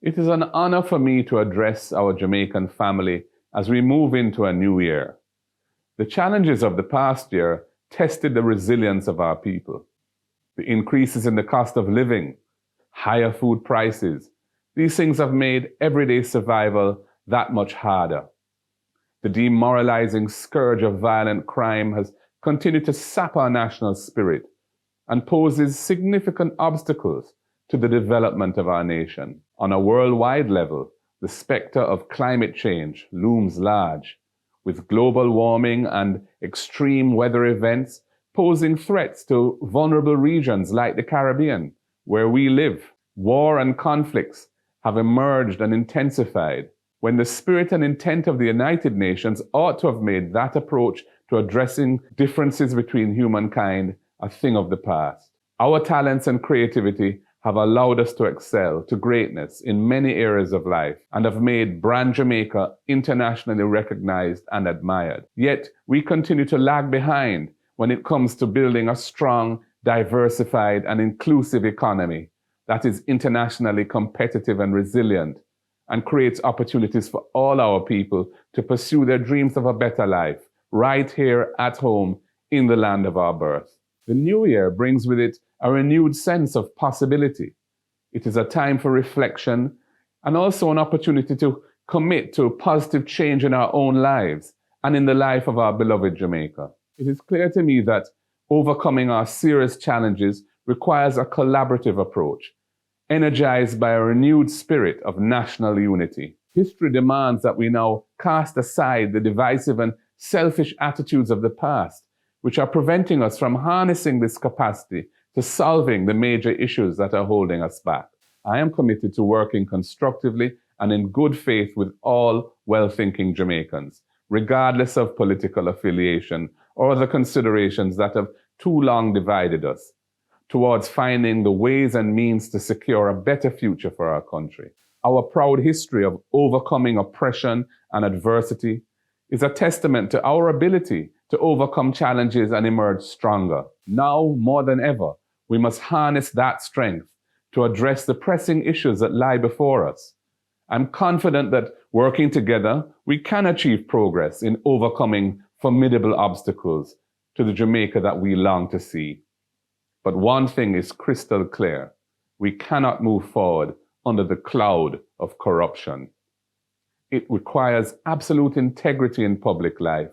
It is an honor for me to address our Jamaican family as we move into a new year. The challenges of the past year tested the resilience of our people. The increases in the cost of living, higher food prices, these things have made everyday survival that much harder. The demoralizing scourge of violent crime has continued to sap our national spirit and poses significant obstacles to the development of our nation. On a worldwide level, the specter of climate change looms large, with global warming and extreme weather events posing threats to vulnerable regions like the Caribbean, where we live. War and conflicts have emerged and intensified, when the spirit and intent of the United Nations ought to have made that approach to addressing differences between humankind a thing of the past. Our talents and creativity have allowed us to excel to greatness in many areas of life and have made brand Jamaica internationally recognized and admired. Yet, we continue to lag behind when it comes to building a strong, diversified, and inclusive economy that is internationally competitive and resilient and creates opportunities for all our people to pursue their dreams of a better life right here at home in the land of our birth. The new year brings with it a renewed sense of possibility. It is a time for reflection and also an opportunity to commit to positive change in our own lives and in the life of our beloved Jamaica. It is clear to me that overcoming our serious challenges requires a collaborative approach, energized by a renewed spirit of national unity. History demands that we now cast aside the divisive and selfish attitudes of the past, which are preventing us from harnessing this capacity to solving the major issues that are holding us back. I am committed to working constructively and in good faith with all well-thinking Jamaicans, regardless of political affiliation or the considerations that have too long divided us, towards finding the ways and means to secure a better future for our country. Our proud history of overcoming oppression and adversity is a testament to our ability to overcome challenges and emerge stronger. Now, more than ever, we must harness that strength to address the pressing issues that lie before us. I'm confident that working together, we can achieve progress in overcoming formidable obstacles to the Jamaica that we long to see. But one thing is crystal clear: we cannot move forward under the cloud of corruption. It requires absolute integrity in public life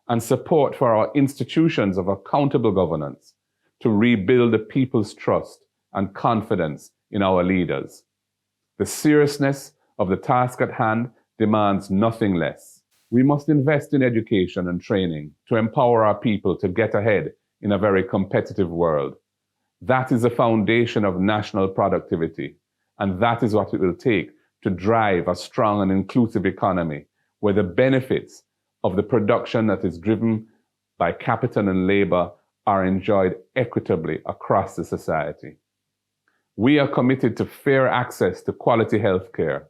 and support for our institutions of accountable governance to rebuild the people's trust and confidence in our leaders. The seriousness of the task at hand demands nothing less. We must invest in education and training to empower our people to get ahead in a very competitive world. That is the foundation of national productivity, and that is what it will take to drive a strong and inclusive economy where the benefits of the production that is driven by capital and labor are enjoyed equitably across the society. We are committed to fair access to quality health care,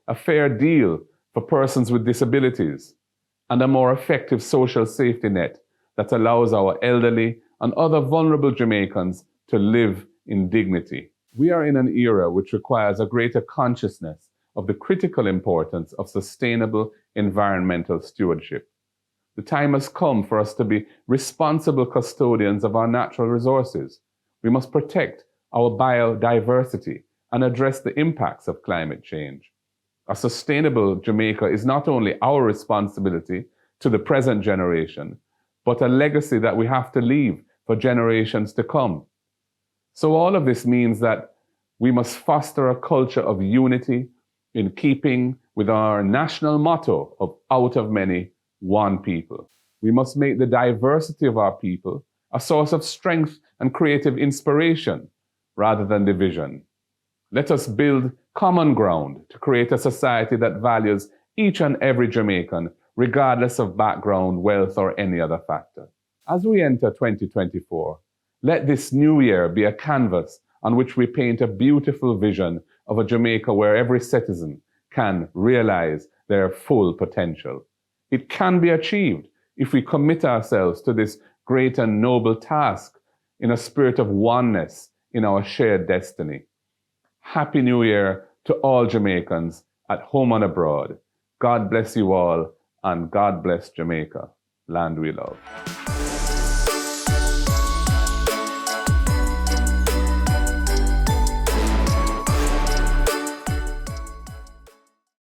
a fair deal for persons with disabilities, and a more effective social safety net that allows our elderly and other vulnerable Jamaicans to live in dignity. We are in an era which requires a greater consciousness of the critical importance of sustainable environmental stewardship. The time has come for us to be responsible custodians of our natural resources. We must protect our biodiversity and address the impacts of climate change. A sustainable Jamaica is not only our responsibility to the present generation, but a legacy that we have to leave for generations to come. So all of this means that we must foster a culture of unity in keeping with our national motto of out of many, one people. We must make the diversity of our people a source of strength and creative inspiration rather than division. Let us build common ground to create a society that values each and every Jamaican, regardless of background, wealth, or any other factor. As we enter 2024, let this new year be a canvas on which we paint a beautiful vision of a Jamaica where every citizen can realize their full potential. It can be achieved if we commit ourselves to this great and noble task in a spirit of oneness in our shared destiny. Happy New Year to all Jamaicans at home and abroad. God bless you all, and God bless Jamaica, land we love.